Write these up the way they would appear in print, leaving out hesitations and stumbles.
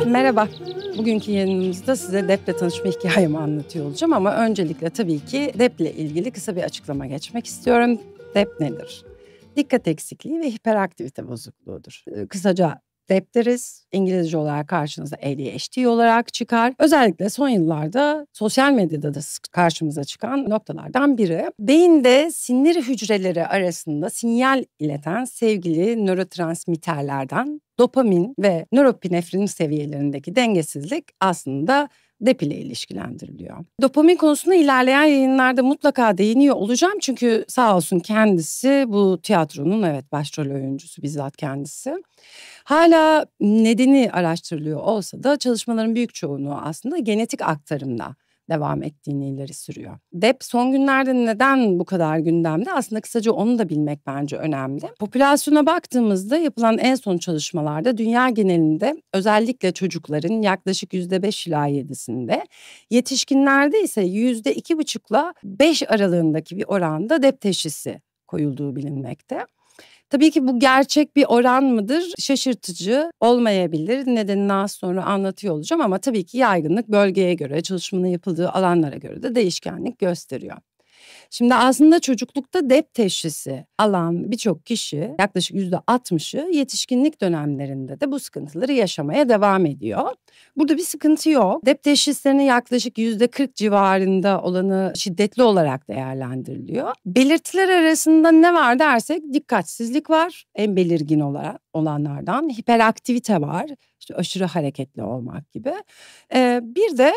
Merhaba. Bugünkü yayınımızda size DEP'le tanışma hikayemi anlatıyor olacağım ama öncelikle tabii ki DEP'le ilgili kısa bir açıklama geçmek istiyorum. DEP nedir? Dikkat eksikliği ve hiperaktivite bozukluğudur. Kısaca DEP deriz. İngilizce olarak karşınıza ADHD olarak çıkar. Özellikle son yıllarda sosyal medyada da karşımıza çıkan noktalardan biri. Beyinde sinir hücreleri arasında sinyal ileten sevgili nörotransmitterlerden dopamin ve nöropinefrin seviyelerindeki dengesizlik aslında DEP ile ilişkilendiriliyor. Dopamin konusunda ilerleyen yayınlarda mutlaka değiniyor olacağım. Çünkü sağ olsun kendisi bu tiyatronun başrol oyuncusu bizzat kendisi. Hala nedeni araştırılıyor olsa da çalışmaların büyük çoğunluğu aslında genetik aktarımla devam ettiğini ileri sürüyor. DEP son günlerde neden bu kadar gündemde? Aslında kısaca onu da bilmek bence önemli. Popülasyona baktığımızda yapılan en son çalışmalarda dünya genelinde özellikle çocukların yaklaşık %5 ila 7'sinde, yetişkinlerde ise %2,5 ile 5 aralığındaki bir oranda DEP teşhisi koyulduğu bilinmekte. Tabii ki bu gerçek bir oran mıdır? Şaşırtıcı olmayabilir. Nedenini az sonra anlatıyor olacağım ama tabii ki yaygınlık bölgeye göre, çalışmanın yapıldığı alanlara göre de değişkenlik gösteriyor. Şimdi aslında çocuklukta DEP teşhisi alan birçok kişi, yaklaşık %60'ı yetişkinlik dönemlerinde de bu sıkıntıları yaşamaya devam ediyor. Burada bir sıkıntı yok. DEP teşhislerinin yaklaşık %40 civarında olanı şiddetli olarak değerlendiriliyor. Belirtiler arasında ne var dersek dikkatsizlik var en belirgin olanlardan. Hiperaktivite var, işte aşırı hareketli olmak gibi. Bir de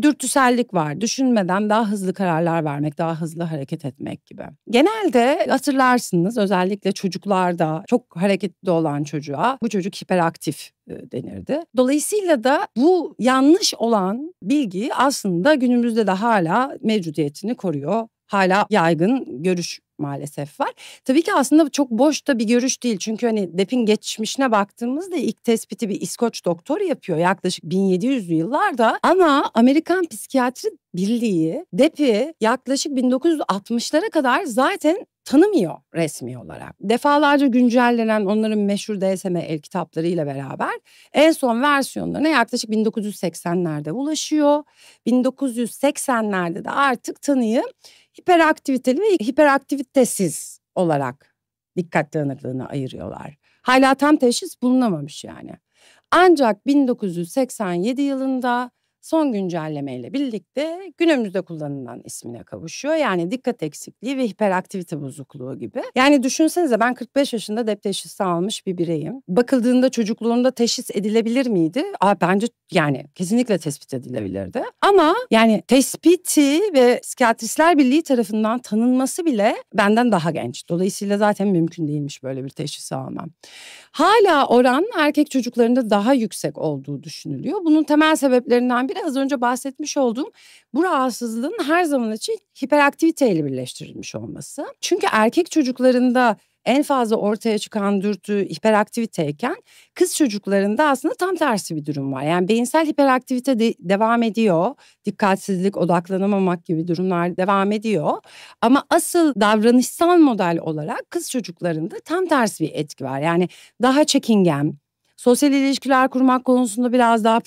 dürtüsellik var. Düşünmeden daha hızlı kararlar vermek, daha hızlı hareket etmek gibi. Genelde hatırlarsınız özellikle çocuklarda çok hareketli olan çocuğa bu çocuk hiperaktif denirdi. Dolayısıyla da bu yanlış olan bilgi aslında günümüzde de hala mevcudiyetini koruyor. Hala yaygın görüş maalesef var. Tabii ki aslında çok boş da bir görüş değil. Çünkü DEP'in geçmişine baktığımızda ilk tespiti bir İskoç doktor yapıyor yaklaşık 1700'lü yıllarda. Ama Amerikan Psikiyatri Birliği DEP'i yaklaşık 1960'lara kadar zaten tanımıyor resmi olarak. Defalarca güncellenen onların meşhur DSM el kitaplarıyla beraber en son versiyonlarına yaklaşık 1980'lerde ulaşıyor. 1980'lerde de artık tanıyı hiperaktiviteli ve hiperaktivitesiz olarak dikkat dağınıklığına ayırıyorlar. Hala tam teşhis bulunamamış yani. Ancak 1987 yılında son güncellemeyle birlikte günümüzde kullanılan ismine kavuşuyor. Yani dikkat eksikliği ve hiperaktivite bozukluğu gibi. Yani düşünsenize ben 45 yaşında DEP teşhisi almış bir bireyim. Bakıldığında çocukluğumda teşhis edilebilir miydi? Bence yani kesinlikle tespit edilebilirdi. Ama yani tespiti ve Psikiyatristler Birliği tarafından tanınması bile benden daha genç. Dolayısıyla zaten mümkün değilmiş böyle bir teşhisi almam. Hala oran erkek çocuklarında daha yüksek olduğu düşünülüyor. Bunun temel sebeplerinden biri az önce bahsetmiş olduğum bu rahatsızlığın her zaman için hiperaktiviteyle birleştirilmiş olması. Çünkü erkek çocuklarında en fazla ortaya çıkan dürtü hiperaktiviteyken kız çocuklarında aslında tam tersi bir durum var. Yani beyinsel hiperaktivite devam ediyor. Dikkatsizlik, odaklanamamak gibi durumlar devam ediyor. Ama asıl davranışsal model olarak kız çocuklarında tam tersi bir etki var. Yani daha çekingen, sosyal ilişkiler kurmak konusunda biraz daha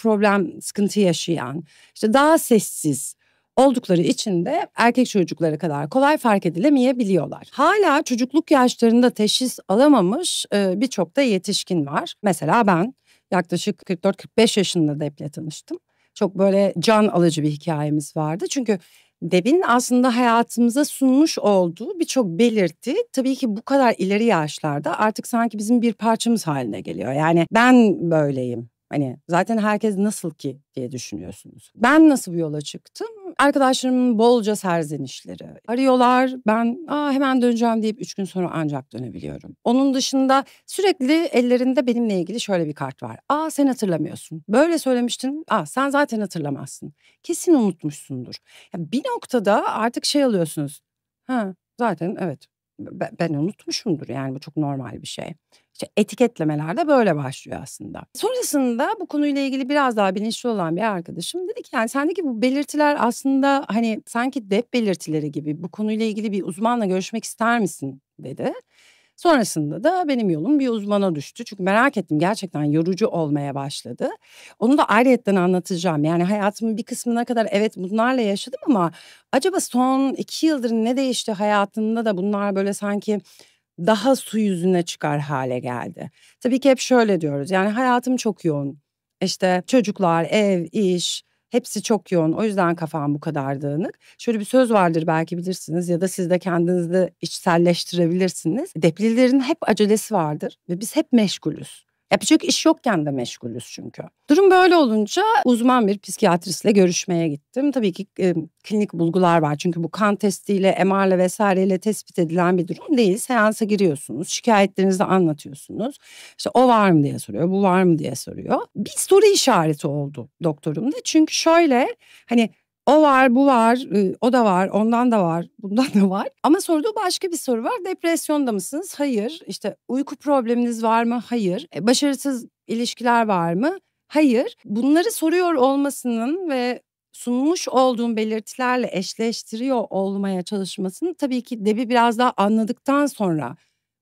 sıkıntı yaşayan, işte daha sessiz oldukları için de erkek çocuklara kadar kolay fark edilemeyebiliyorlar. Hala çocukluk yaşlarında teşhis alamamış birçok da yetişkin var. Mesela ben yaklaşık 44-45 yaşında DEP'le tanıştım. Çok böyle can alıcı bir hikayemiz vardı. Çünkü DEP'in aslında hayatımıza sunmuş olduğu birçok belirti tabii ki bu kadar ileri yaşlarda artık sanki bizim bir parçamız haline geliyor. Yani ben böyleyim. Zaten herkes nasıl ki diye düşünüyorsunuz. Ben nasıl bir yola çıktım? Arkadaşlarımın bolca serzenişleri. Arıyorlar, ben hemen döneceğim deyip 3 gün sonra ancak dönebiliyorum. Onun dışında sürekli ellerinde benimle ilgili şöyle bir kart var. Sen hatırlamıyorsun. Böyle söylemiştin. Sen zaten hatırlamazsın. Kesin unutmuşsundur. Ya bir noktada artık alıyorsunuz. Zaten evet. Ben unutmuşumdur yani bu çok normal bir şey. İşte etiketlemeler de böyle başlıyor aslında. Sonrasında bu konuyla ilgili biraz daha bilinçli olan bir arkadaşım dedi ki yani sendeki bu belirtiler aslında sanki DEP belirtileri gibi bu konuyla ilgili bir uzmanla görüşmek ister misin dedi. Sonrasında da benim yolum bir uzmana düştü. Çünkü merak ettim, gerçekten yorucu olmaya başladı. Onu da ayrıyetten anlatacağım. Yani hayatımın bir kısmına kadar evet bunlarla yaşadım ama acaba son 2 yıldır ne değişti hayatımda da bunlar böyle sanki daha su yüzüne çıkar hale geldi. Tabii ki hep şöyle diyoruz, yani hayatım çok yoğun. İşte çocuklar, ev, iş hepsi çok yoğun. O yüzden kafam bu kadar dağınık. Şöyle bir söz vardır, belki bilirsiniz ya da siz de kendinizde içselleştirebilirsiniz. Deplilerin hep acelesi vardır ve biz hep meşgulüz. Yapacak iş yokken de meşgulüz çünkü. Durum böyle olunca uzman bir psikiyatristle görüşmeye gittim. Tabii ki klinik bulgular var. Çünkü bu kan testiyle, MR'la vesaireyle tespit edilen bir durum değil. Seansa giriyorsunuz, şikayetlerinizi anlatıyorsunuz. İşte o var mı diye soruyor, bu var mı diye soruyor. Bir soru işareti oldu doktorumda. Çünkü şöyle, hani o var, bu var, o da var, ondan da var, bundan da var. Ama sorduğu başka bir soru var. Depresyonda mısınız? Hayır. İşte uyku probleminiz var mı? Hayır. Başarısız ilişkiler var mı? Hayır. Bunları soruyor olmasının ve sunmuş olduğum belirtilerle eşleştiriyor olmaya çalışmasını tabii ki Deb'i biraz daha anladıktan sonra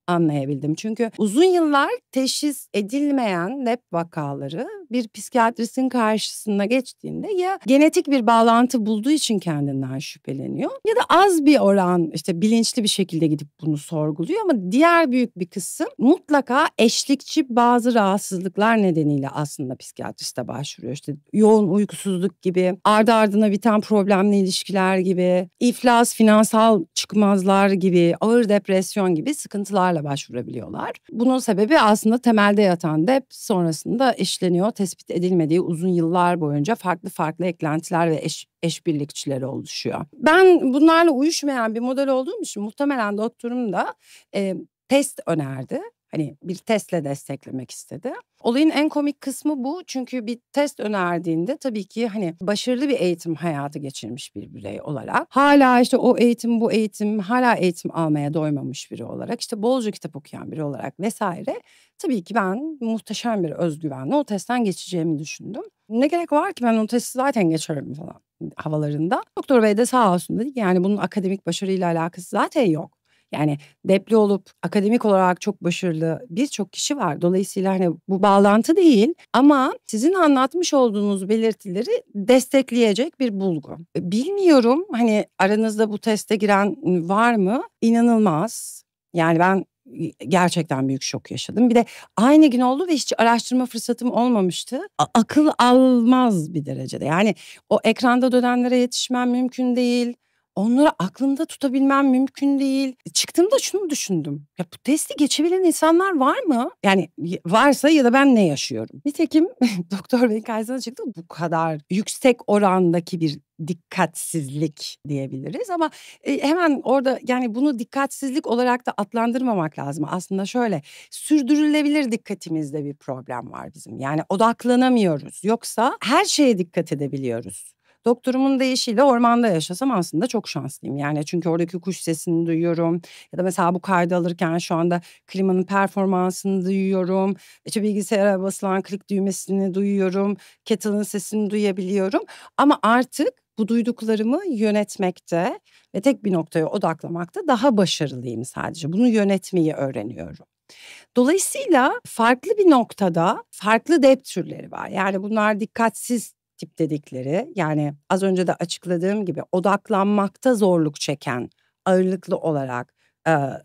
anlayabildim. Çünkü uzun yıllar teşhis edilmeyen LEP vakaları bir psikiyatristin karşısına geçtiğinde ya genetik bir bağlantı bulduğu için kendinden şüpheleniyor ya da az bir oran işte bilinçli bir şekilde gidip bunu sorguluyor, ama diğer büyük bir kısım mutlaka eşlikçi bazı rahatsızlıklar nedeniyle aslında psikiyatriste başvuruyor. İşte yoğun uykusuzluk gibi, ardı ardına biten problemli ilişkiler gibi, iflas, finansal çıkmazlar gibi, ağır depresyon gibi sıkıntılarla başvurabiliyorlar. Bunun sebebi aslında temelde yatan dep sonrasında işleniyor, tespit edilmediği uzun yıllar boyunca farklı farklı eklentiler ve eşbirlikçileri oluşuyor. Ben bunlarla uyuşmayan bir model olduğum için muhtemelen doktorum da test önerdi. Hani bir testle desteklemek istedi. Olayın en komik kısmı bu. Çünkü bir test önerdiğinde tabii ki hani başarılı bir eğitim hayatı geçirmiş bir birey olarak, hala işte o eğitim bu eğitim, hala eğitim almaya doymamış biri olarak, işte bolca kitap okuyan biri olarak vesaire, tabii ki ben muhteşem bir özgüvenle o testten geçeceğimi düşündüm. Ne gerek var ki, ben o testi zaten geçerim falan havalarında. Doktor bey de sağ olsun dedi ki yani bunun akademik başarıyla alakası zaten yok. Yani depli olup akademik olarak çok başarılı birçok kişi var. Dolayısıyla hani bu bağlantı değil, ama sizin anlatmış olduğunuz belirtileri destekleyecek bir bulgu. Bilmiyorum, hani aranızda bu teste giren var mı? İnanılmaz. Yani ben gerçekten büyük şok yaşadım. Bir de aynı gün oldu ve hiç araştırma fırsatım olmamıştı. Akıl almaz bir derecede. Yani o ekranda dönenlere yetişmem mümkün değil. Onları aklımda tutabilmem mümkün değil. Çıktığımda şunu düşündüm. Ya bu testi geçebilen insanlar var mı? Yani varsa ya da ben ne yaşıyorum? Nitekim doktor beyin karşısına çıktı. Bu kadar yüksek orandaki bir dikkatsizlik diyebiliriz, ama hemen orada yani bunu dikkatsizlik olarak da adlandırmamak lazım. Aslında şöyle, sürdürülebilir dikkatimizde bir problem var bizim. Yani odaklanamıyoruz. Yoksa her şeye dikkat edebiliyoruz. Doktorumun deyişiyle ormanda yaşasam aslında çok şanslıyım. Yani çünkü oradaki kuş sesini duyuyorum. Ya da mesela bu kaydı alırken şu anda klimanın performansını duyuyorum. İşte bilgisayara basılan klik düğmesini duyuyorum. Kettle'ın sesini duyabiliyorum. Ama artık bu duyduklarımı yönetmekte ve tek bir noktaya odaklamakta daha başarılıyım sadece. Bunu yönetmeyi öğreniyorum. Dolayısıyla farklı bir noktada farklı dep türleri var. Yani bunlar dikkatsiz tip dedikleri, yani az önce de açıkladığım gibi odaklanmakta zorluk çeken ağırlıklı olarak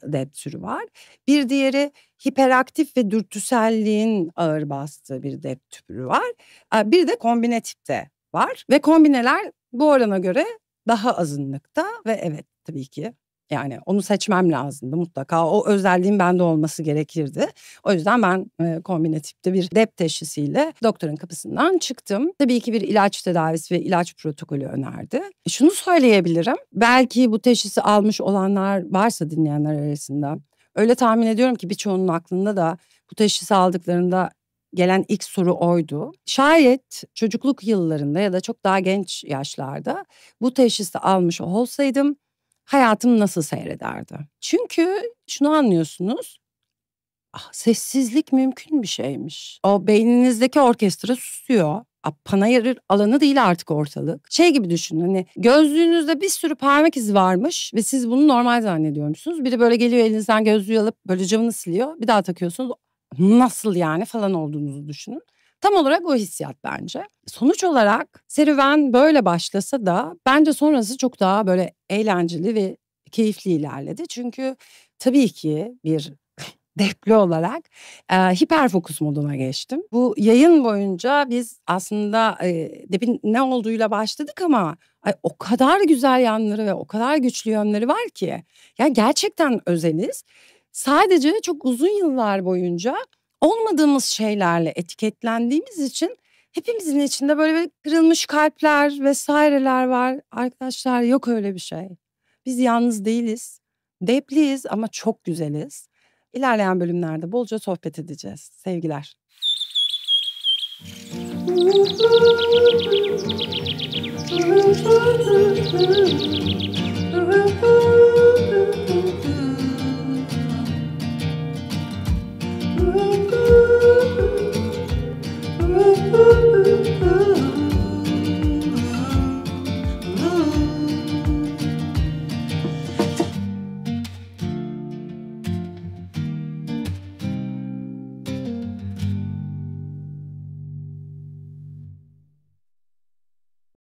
dep türü var. Bir diğeri hiperaktif ve dürtüselliğin ağır bastığı bir dep türü var. Bir de kombine tipte var ve kombineler bu orana göre daha azınlıkta ve evet tabii ki yani onu seçmem lazımdı mutlaka. O özelliğin bende olması gerekirdi. O yüzden ben kombine tipte bir dep teşhisiyle doktorun kapısından çıktım. Tabii ki bir ilaç tedavisi ve ilaç protokolü önerdi. Şunu söyleyebilirim. Belki bu teşhisi almış olanlar varsa dinleyenler arasında, öyle tahmin ediyorum ki birçoğunun aklında da bu teşhisi aldıklarında gelen ilk soru oydu. Şayet çocukluk yıllarında ya da çok daha genç yaşlarda bu teşhisi almış olsaydım hayatım nasıl seyrederdi? Çünkü şunu anlıyorsunuz. Sessizlik mümkün bir şeymiş. O beyninizdeki orkestra susuyor. panayır alanı değil artık ortalık. Şey gibi düşünün, hani gözlüğünüzde bir sürü parmak izi varmış ve siz bunu normal zannediyormuşsunuz. Biri böyle geliyor, elinizden gözlüğü alıp böyle camını siliyor. Bir daha takıyorsunuz. Nasıl yani falan olduğunuzu düşünün. Tam olarak o hissiyat bence. Sonuç olarak serüven böyle başlasa da bence sonrası çok daha böyle eğlenceli ve keyifli ilerledi. Çünkü tabii ki bir depli olarak hiperfokus moduna geçtim. Bu yayın boyunca biz aslında depin ne olduğuyla başladık ama o kadar güzel yanları ve o kadar güçlü yönleri var ki. Ya gerçekten özeliz. Sadece çok uzun yıllar boyunca olmadığımız şeylerle etiketlendiğimiz için hepimizin içinde böyle bir kırılmış kalpler vesaireler var. Arkadaşlar yok öyle bir şey. Biz yalnız değiliz. Depliyiz ama çok güzeliz. İlerleyen bölümlerde bolca sohbet edeceğiz. Sevgiler.